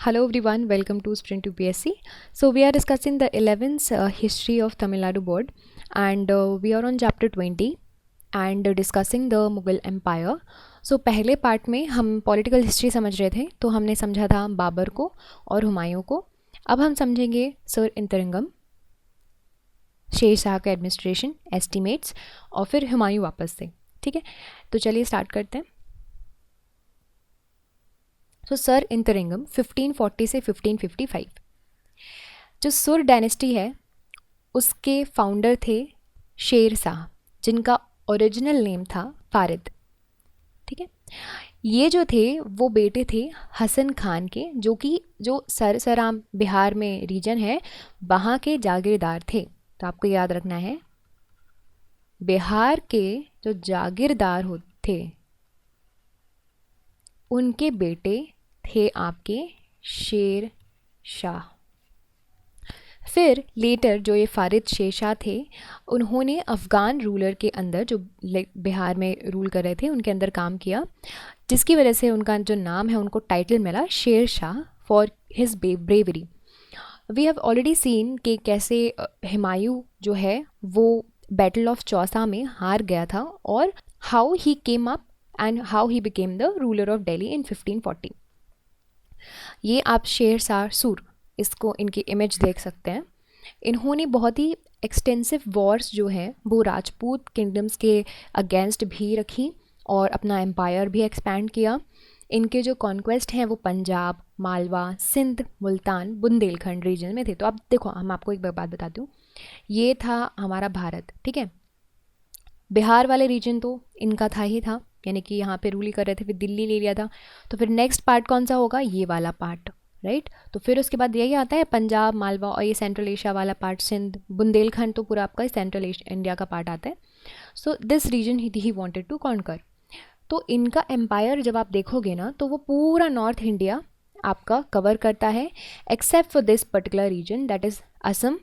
Hello everyone, welcome to Sprint UPSC. So we are discussing the 11th history of Tamil Nadu board and we are on chapter 20 and discussing the Mughal Empire. So पहले part में हम political history समझ रहे थे, तो हमने समझा था बाबर को और हुमायूं को. अब हम समझेंगे सर इंतरंगम, शेर शाह का एडमिनिस्ट्रेशन, एस्टिमेट्स और फिर हुमायूं वापस से. ठीक है, तो चलिए स्टार्ट करते हैं. तो सर इंतरंगम 1540 से 1555. जो सुर डायनेस्टी है उसके फाउंडर थे शेर शाह, जिनका ओरिजिनल नेम था फारिद. ठीक है, ये जो थे वो बेटे थे हसन खान के, जो सरसराम बिहार में रीजन है वहाँ के जागीरदार थे. तो आपको याद रखना है, बिहार के जो जागीरदार थे उनके बेटे थे आपके शेर शाह. फिर लेटर जो ये फारिद शेर शाह थे, उन्होंने अफ़गान रूलर के अंदर, जो बिहार में रूल कर रहे थे, उनके अंदर काम किया, जिसकी वजह से उनका जो नाम है उनको टाइटल मिला Sher Shah for his bravery. We have already seen कि कैसे हुमायूं जो है वो बैटल ऑफ चौसा में हार गया था और how he came up and how he became the ruler of Delhi in 1540. ये आप शेर शाह सूर, इसको इनकी इमेज देख सकते हैं. इन्होंने बहुत ही एक्सटेंसिव वॉर्स जो हैं वो राजपूत किंगडम्स के अगेंस्ट भी रखी और अपना एम्पायर भी एक्सपैंड किया. इनके जो कॉन्क्वेस्ट हैं वो पंजाब, मालवा, सिंध, मुल्तान, बुंदेलखंड रीजन में थे. तो अब देखो, हम आपको एक बात बताती हूँ, ये था हमारा भारत. ठीक है, बिहार वाले रीजन तो इनका था ही था, यानी कि यहाँ पे रूल ही कर रहे थे. फिर दिल्ली ले लिया था, तो फिर नेक्स्ट पार्ट कौन सा होगा, ये वाला पार्ट, राइट. तो फिर उसके बाद यही आता है पंजाब, मालवा और ये सेंट्रल एशिया वाला पार्ट, सिंध, बुंदेलखंड तो पूरा आपका सेंट्रल इंडिया का पार्ट आता है. So this region he wanted to conquer. तो इनका एम्पायर जब आप देखोगे ना, तो वो पूरा नॉर्थ इंडिया आपका कवर करता है, except for this particular region, that is Assam,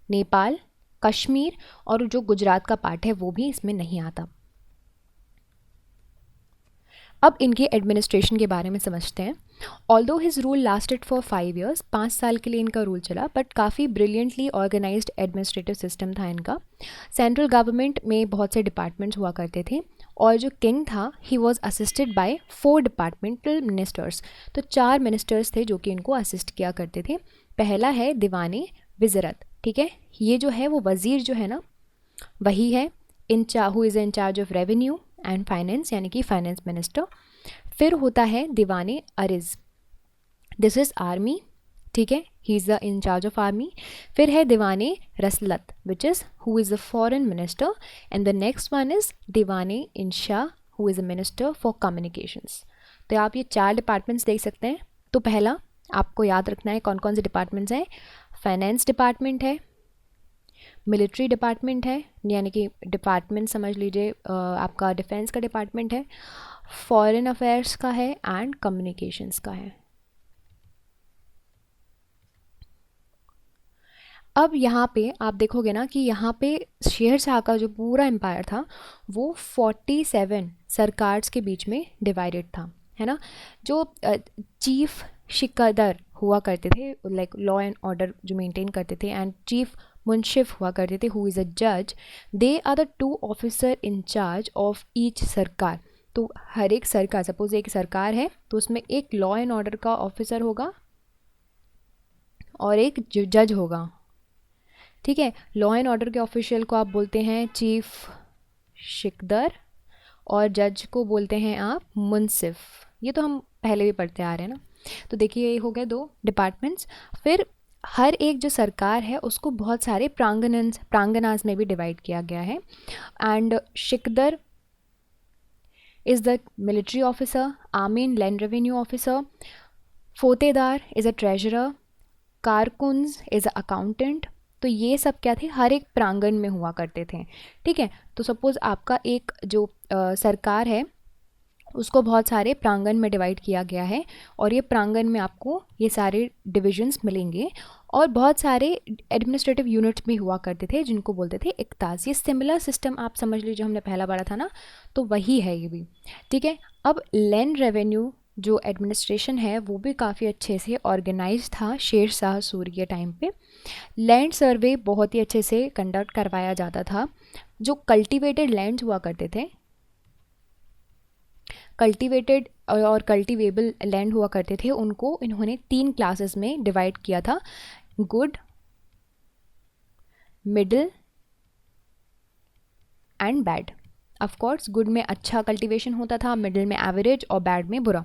Nepal, Kashmir और जो गुजरात का पार्ट है वो भी इसमें नहीं आता. अब इनके एडमिनिस्ट्रेशन के बारे में समझते हैं. Although his rule lasted for 5 years, 5 साल के लिए इनका रूल चला, बट काफ़ी ब्रिलियंटली ऑर्गेनाइज्ड एडमिनिस्ट्रेटिव सिस्टम था इनका. सेंट्रल गवर्नमेंट में बहुत से डिपार्टमेंट्स हुआ करते थे और जो किंग था he was assisted by 4 departmental ministers. तो 4 मिनिस्टर्स थे जो कि इनको असिस्ट किया करते थे. पहला है दीवाने वज़ीरत. ठीक है, ये जो है वो वज़ीर जो है ना वही है who is in charge of revenue and finance, यानी कि फाइनेंस मिनिस्टर. फिर होता है दीवाने अरिज, दिस इज़ आर्मी. ठीक है, he is the in charge of army. फिर है दीवाने रसलत, which is who is the foreign minister. And the next one is दीवाने इंशा, who is a minister for communications. तो आप ये 4 डिपार्टमेंट्स देख सकते हैं. तो पहला आपको याद रखना है कौन कौन से डिपार्टमेंट्स हैं. फाइनेंस डिपार्टमेंट है, मिलिट्री डिपार्टमेंट है, यानी कि डिपार्टमेंट समझ लीजिए आपका डिफेंस का डिपार्टमेंट है, फॉरेन अफेयर्स का है एंड कम्युनिकेशंस का है. अब यहाँ पे आप देखोगे ना कि यहाँ पे शेर शाह का जो पूरा एम्पायर था वो 47 सरकार्स के बीच में डिवाइडेड था, है ना. जो चीफ शिकदर हुआ करते थे, लाइक लॉ एंड ऑर्डर जो मेंटेन करते थे, एंड चीफ मुंशिफ हुआ करते थे, हु इज़ अ जज. They are the 2 officer in charge of each sarkar. तो हर एक सरकार, सपोज एक सरकार है तो उसमें एक लॉ एंड ऑर्डर का ऑफिसर होगा और एक जज होगा. ठीक है, लॉ एंड ऑर्डर के ऑफिशियल को आप बोलते हैं चीफ शिकदर और जज को बोलते हैं आप मुंसिफ. ये तो हम पहले भी पढ़ते आ रहे हैं ना. तो देखिए, ये हो गए 2 डिपार्टमेंट्स. फिर हर एक जो सरकार है उसको बहुत सारे प्रांगनाज में भी डिवाइड किया गया है. एंड शिकदर इज़ द मिलिट्री ऑफिसर, आमीन लैंड रेवेन्यू ऑफिसर, फोतेदार इज़ अ ट्रेजरर, कारकुन्स इज़ अ अकाउंटेंट. तो ये सब क्या थे, हर एक प्रांगण में हुआ करते थे. ठीक है, तो सपोज़ आपका एक जो सरकार है उसको बहुत सारे प्रांगण में डिवाइड किया गया है और ये प्रांगण में आपको ये सारे डिविजन्स मिलेंगे. और बहुत सारे एडमिनिस्ट्रेटिव यूनिट्स भी हुआ करते थे जिनको बोलते थे इक्ताज़. ये सिमिलर सिस्टम आप समझ लीजिए, हमने पहला पढ़ा था ना, तो वही है ये भी. ठीक है, अब लैंड रेवेन्यू जो एडमिनिस्ट्रेशन है वो भी काफ़ी अच्छे से ऑर्गेनाइज था शेर शाह सूरी के टाइम पे। लैंड सर्वे बहुत ही अच्छे से कंडक्ट करवाया जाता था। जो कल्टीवेटेड लैंड्स हुआ करते थे, कल्टीवेटेड और कल्टीवेबल लैंड हुआ करते थे, उनको इन्होंने 3 क्लासेस में डिवाइड किया था, good, middle and bad. Of course good में अच्छा कल्टीवेशन होता था, मिडिल में एवरेज और बैड में बुरा।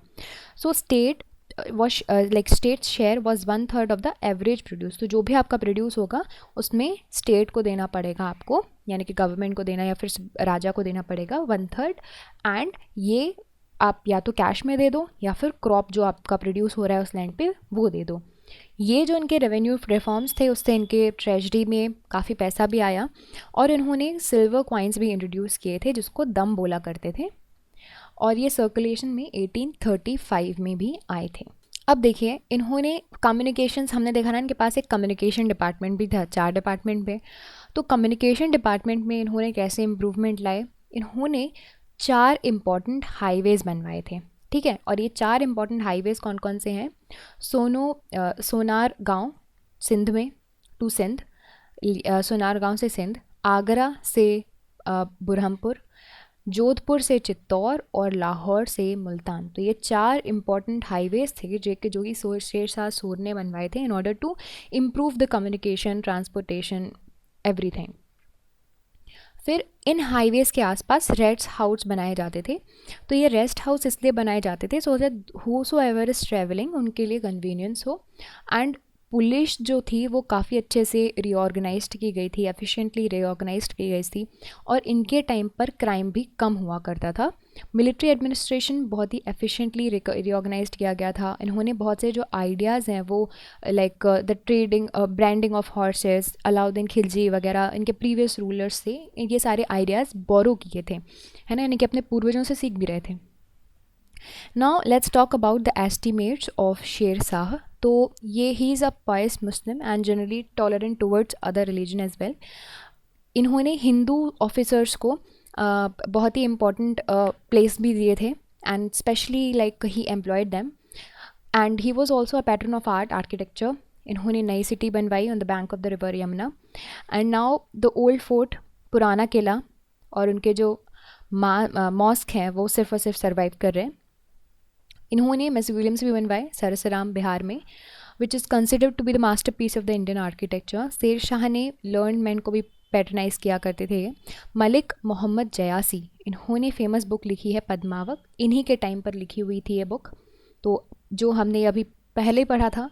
So state was like state share was 1/3 of the average produce. तो जो भी आपका प्रोड्यूस होगा उसमें स्टेट को देना पड़ेगा आपको, यानी कि गवर्नमेंट को देना या फिर राजा को देना पड़ेगा 1/3। एंड ये आप या तो कैश में दे दो या फिर क्रॉप जो आपका प्रोड्यूस हो रहा है उस लैंड पे वो दे दो। ये जो इनके रेवेन्यू रिफॉर्म्स थे उससे इनके ट्रेजरी में काफ़ी पैसा भी आया, और इन्होंने सिल्वर कॉइन्स भी इंट्रोड्यूस किए थे जिसको दम बोला करते थे, और ये सर्कुलेशन में 1835 में भी आए थे। अब देखिए इन्होंने कम्युनिकेशंस, हमने देखा ना इनके पास एक कम्युनिकेशन डिपार्टमेंट भी था, 4 डिपार्टमेंट पे। तो कम्युनिकेशन डिपार्टमेंट में इन्होंने कैसे इम्प्रूवमेंट लाए, इन्होंने 4 इम्पॉर्टेंट हाईवेज़ बनवाए थे, ठीक है। और ये 4 इम्पॉर्टेंट हाईवेज़ कौन कौन से हैं? सोनार गांव सिंध में टू सिंध, सोनार गांव से सिंध, आगरा से बुरहमपुर, जोधपुर से चित्तौड़ और लाहौर से मुल्तान। तो ये 4 इम्पॉर्टेंट हाईवेज़ थे जो कि शेर शाह सूर ने बनवाए थे in order to improve the communication, transportation, everything. फिर इन हाईवेज़ के आसपास रेस्ट हाउस बनाए जाते थे। तो ये रेस्ट हाउस इसलिए बनाए जाते थे so that whosoever is travelling उनके लिए कन्वीनियंस हो। एंड पुलिस जो थी वो काफ़ी अच्छे से रीऑर्गेनाइज्ड की गई थी, एफिशिएंटली रीऑर्गेनाइज्ड की गई थी, और इनके टाइम पर क्राइम भी कम हुआ करता था। मिलिट्री एडमिनिस्ट्रेशन बहुत ही एफिशिएंटली रीऑर्गेनाइज्ड किया गया था। इन्होंने बहुत से जो आइडियाज़ हैं वो like the trading, branding of horses, Alauddin Khilji वगैरह, इनके प्रीवियस रूलर्स से ये सारे आइडियाज़ बोरो किए थे, है ना, यानी कि अपने पूर्वजों से सीख भी रहे थे। Now let's talk about the estimates of Sher Shah. तो ये he is a pious Muslim and generally tolerant towards other religion as well. इन्होंने हिंदू ऑफिसर्स को बहुत ही इम्पोर्टेंट प्लेस भी दिए थे, and specially like he employed them. And he was also a pattern of art architecture. इन्होंने नई city बनवाई on the bank of the river Yamuna. And now the old fort, पुराना किला, और उनके जो मॉस्क हैं वो सिर्फ और सिर्फ सर्वाइव कर रहे हैं। इन्होंने मेसोपोटामिया भी बनवाए, सरसराम बिहार में, which is considered to be the masterpiece of the Indian architecture. Sher Shah ने लर्न मैन को भी पैटर्नाइज किया करते थे। मलिक मोहम्मद जयासी, इन्होंने फेमस बुक लिखी है पद्मावत, इन्हीं के टाइम पर लिखी हुई थी ये बुक। तो जो हमने अभी पहले पढ़ा था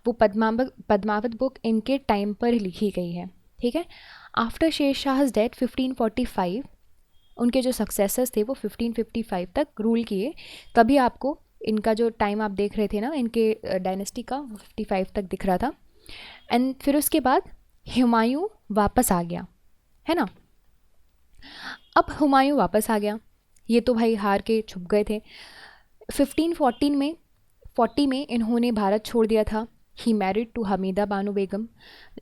वो पद्मावत बुक इनके टाइम पर लिखी गई है, ठीक है। आफ्टर शेर शाह's डेथ 1545, उनके जो सक्सेसर्स थे वो 1555 तक रूल किए। तभी आपको इनका जो टाइम आप देख रहे थे ना इनके डायनेस्टी का, वो 55 तक दिख रहा था। एंड फिर उसके बाद हुमायूं वापस आ गया, है ना। अब हुमायूं वापस आ गया, ये तो भाई हार के छुप गए थे। 1540 में इन्होंने भारत छोड़ दिया था। He married to Hamida Bano Begum,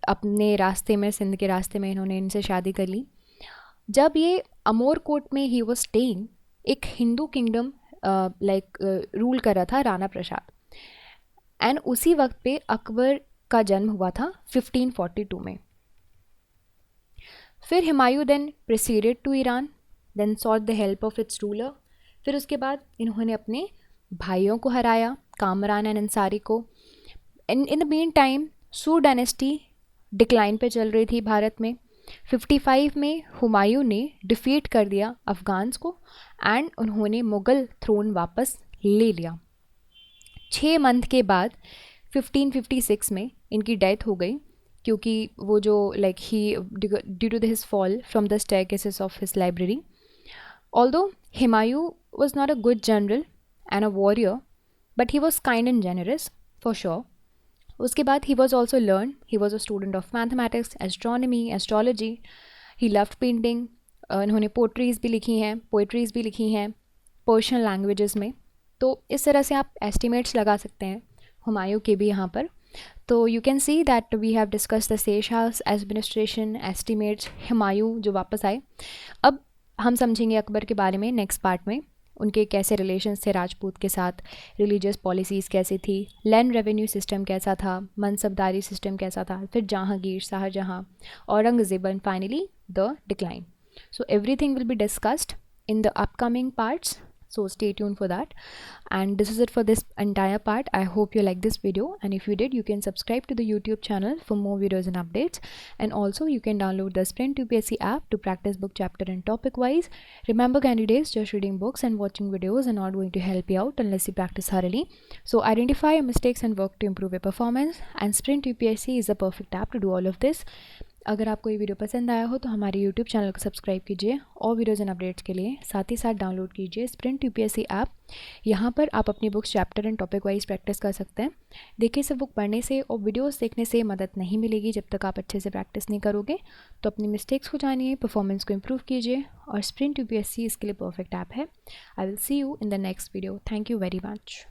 अपने रास्ते में, सिंध के रास्ते में इन्होंने इनसे शादी कर ली। जब ये अमोरकोट में ही वॉज स्टेइंग, एक हिंदू किंगडम लाइक रूल कर रहा था राणा प्रसाद, एंड उसी वक्त पे अकबर का जन्म हुआ था 1542 में। फिर Humayun then proceeded to Iran, then sought the help of its ruler. फिर उसके बाद इन्होंने अपने भाइयों को हराया, कामरान एंड अंसारी को। इन द मीन टाइम सूर डायनेस्टी डिक्लाइन पे चल रही थी भारत में। 55 में हुमायूं ने डिफीट कर दिया अफ़गान्स को, एंड उन्होंने मुग़ल थ्रोन वापस ले लिया। 6 मंथ के बाद 1556 में इनकी डेथ हो गई, क्योंकि वो जो like he due to his fall from the staircases of his library. Although Humayun was not a good general and a warrior, but he was kind and generous for sure. उसके बाद he was also learned. He was a student of mathematics, astronomy, astrology. He loved painting. इन्होंने पोट्रीज़ भी लिखी हैं, poetries भी लिखी हैं Persian languages में। तो इस तरह से आप एस्टिमेट्स लगा सकते हैं हुमायूं के भी यहाँ पर। तो you can see that we have discuss the Sher Shah administration, estimates, Humayun जो वापस आए। अब हम समझेंगे अकबर के बारे में नेक्स्ट पार्ट में। उनके कैसे रिलेशंस थे राजपूत के साथ, रिलीजियस पॉलिसीज़ कैसी थी, लैंड रेवेन्यू सिस्टम कैसा था, मनसबदारी सिस्टम कैसा था, फिर Jahangir, Shahjahan, Aurangzeb and finally the decline. So everything will be discussed in the upcoming parts, so stay tuned for that. And this is it for this entire part. I hope you like this video, and if you did, you can subscribe to the YouTube channel for more videos and updates. And also you can download the Sprint UPSC app to practice book chapter and topic wise. Remember candidates, just reading books and watching videos are not going to help you out unless you practice thoroughly. So identify your mistakes and work to improve your performance, and Sprint UPSC is the perfect app to do all of this. अगर आपको ये video पसंद आया हो तो हमारे YouTube channel को subscribe कीजिए और वीडियोज़ एंड अपडेट्स के लिए, साथ ही साथ डाउनलोड कीजिए स्प्रिंट यूपीएससी ऐप. यहाँ पर आप अपनी books chapter and topic wise practice कर सकते हैं. देखिए, सिर्फ बुक पढ़ने से और वीडियोस देखने से मदद नहीं मिलेगी जब तक आप अच्छे से प्रैक्टिस नहीं करोगे. तो अपनी मिस्टेक्स को जानिए, परफॉर्मेंस को इम्प्रूव कीजिए, और स्प्रिंट यूपीएससी इसके लिए परफेक्ट ऐप है. I will see you in the next video. Thank you very much.